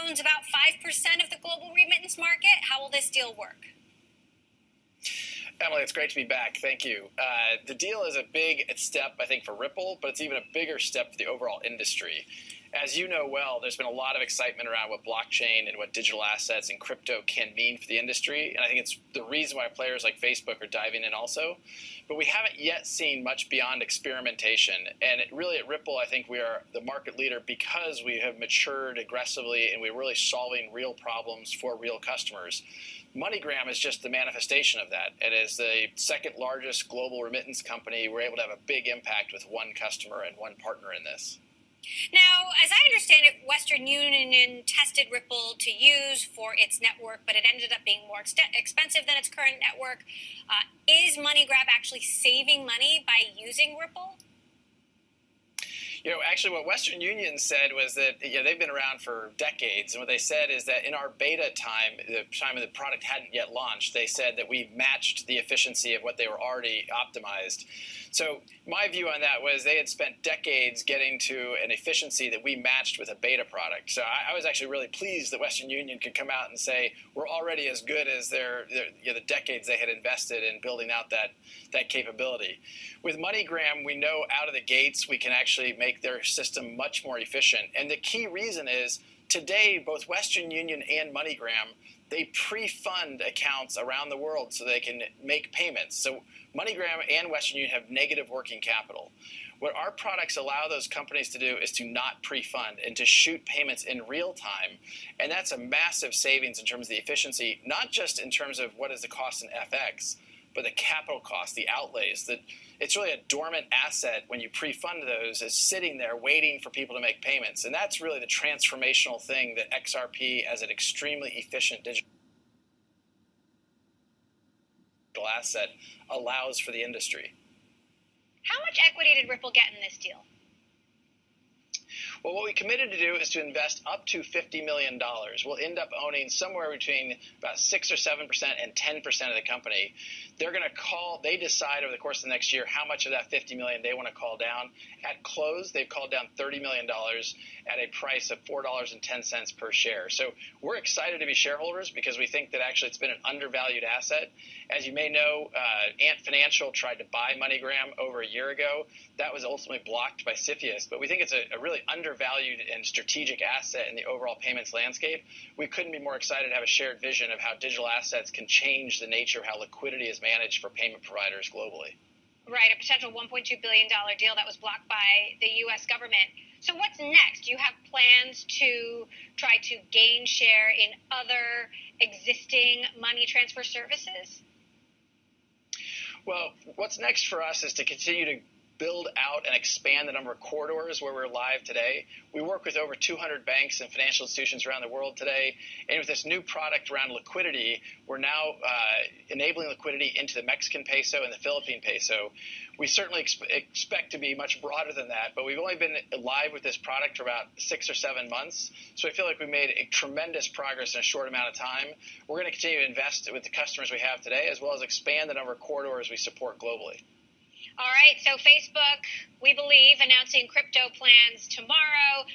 owns about 5% of the global remittance market. How will this deal work? Emily, it's great to be back. Thank you. The deal is a big step, I think, for Ripple, but it's even a bigger step for the overall industry. As you know well, there's been a lot of excitement around what blockchain and what digital assets and crypto can mean for the industry, and I think it's the reason why players like Facebook are diving in also. But we haven't yet seen much beyond experimentation, and really at Ripple, I think we are the market leader because we have matured aggressively and we're really solving real problems for real customers. MoneyGram is just the manifestation of that. And as the second largest global remittance company, we're able to have a big impact with one customer and one partner in this. Now, as I understand it, Western Union tested Ripple to use for its network, but it ended up being more expensive than its current network. Is MoneyGram actually saving money by using Ripple? You know, actually what Western Union said was that they've been around for decades, and what they said is that in our beta time, the time of the product hadn't yet launched, they said that we matched the efficiency of what they were already optimized. So my view on that was they had spent decades getting to an efficiency that we matched with a beta product. So I was actually really pleased that Western Union could come out and say we're already as good as the decades they had invested in building out that capability. With MoneyGram, we know out of the gates we can actually make their system much more efficient. And the key reason is today both Western Union and MoneyGram, they pre-fund accounts around the world so they can make payments. So MoneyGram and Western Union have negative working capital. What our products allow those companies to do is to not pre-fund and to shoot payments in real time. And that's a massive savings in terms of the efficiency, not just in terms of what is the cost in FX, but the capital cost, the outlays. That it's really a dormant asset when you pre-fund those is sitting there waiting for people to make payments. And that's really the transformational thing that XRP as an extremely efficient digital asset allows for the industry. How much equity did Ripple get in this deal? Well, what we committed to do is to invest up to $50 million. We'll end up owning somewhere between about 6 or 7% and 10% of the company. They're going to they decide over the course of the next year how much of that $50 million they want to call down. At close, they've called down $30 million at a price of $4.10 per share. So we're excited to be shareholders because we think that actually it's been an undervalued asset. As you may know, Ant Financial tried to buy MoneyGram over a year ago. That was ultimately blocked by CFIUS, but we think it's a really undervalued and strategic asset in the overall payments landscape. We couldn't be more excited to have a shared vision of how digital assets can change the nature of how liquidity is managed for payment providers globally. Right, a potential $1.2 billion deal that was blocked by the U.S. government. So what's next? Do you have plans to try to gain share in other existing money transfer services? Well, what's next for us is to continue to build out and expand the number of corridors where we're live today. We work with over 200 banks and financial institutions around the world today. And with this new product around liquidity, we're now enabling liquidity into the Mexican peso and the Philippine peso. We certainly expect to be much broader than that, but we've only been live with this product for about 6 or 7 months. So I feel like we made a tremendous progress in a short amount of time. We're going to continue to invest with the customers we have today, as well as expand the number of corridors we support globally. All right, so Facebook, we believe, announcing crypto plans tomorrow.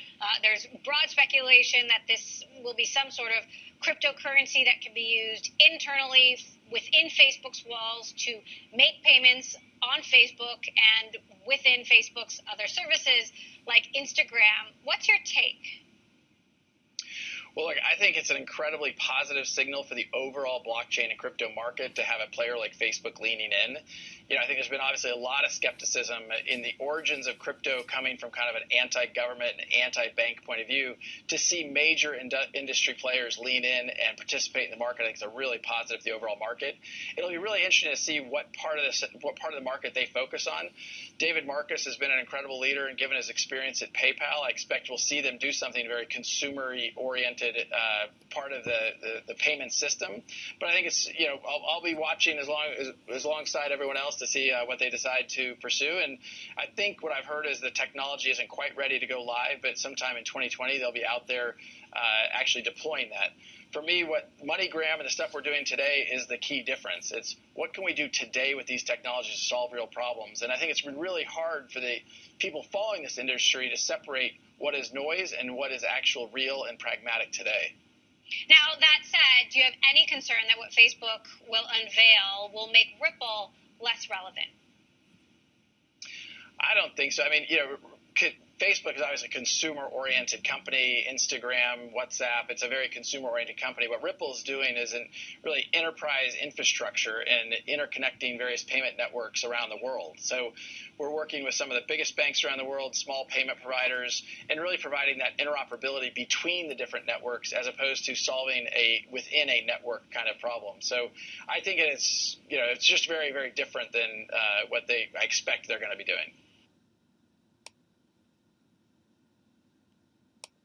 There's broad speculation that this will be some sort of cryptocurrency that can be used internally within Facebook's walls to make payments on Facebook and within Facebook's other services like Instagram. What's your take? Well, look, I think it's an incredibly positive signal for the overall blockchain and crypto market to have a player like Facebook leaning in. I think there's been obviously a lot of skepticism in the origins of crypto coming from kind of an anti-government and anti-bank point of view. To see major industry players lean in and participate in the market, I think is a really positive for the overall market. It'll be really interesting to see what part of the market they focus on. David Marcus has been an incredible leader, and given his experience at PayPal, I expect we'll see them do something very consumer-y oriented part of the payment system. But I think it's I'll be watching alongside everyone else to see what they decide to pursue. And I think what I've heard is the technology isn't quite ready to go live, but sometime in 2020 they'll be out there actually deploying that. For me, what MoneyGram and the stuff we're doing today is the key difference. It's what can we do today with these technologies to solve real problems? And I think it's been really hard for the people following this industry to separate what is noise and what is actual real and pragmatic today. Now, that said, do you have any concern that what Facebook will unveil will make Ripple less relevant? I don't think so. I mean, Facebook is obviously a consumer-oriented company. Instagram, WhatsApp, it's a very consumer-oriented company. What Ripple is doing is in really enterprise infrastructure and interconnecting various payment networks around the world. So we're working with some of the biggest banks around the world, small payment providers, and really providing that interoperability between the different networks as opposed to solving a within a network kind of problem. So I think it's just very, very different than what I expect they're going to be doing.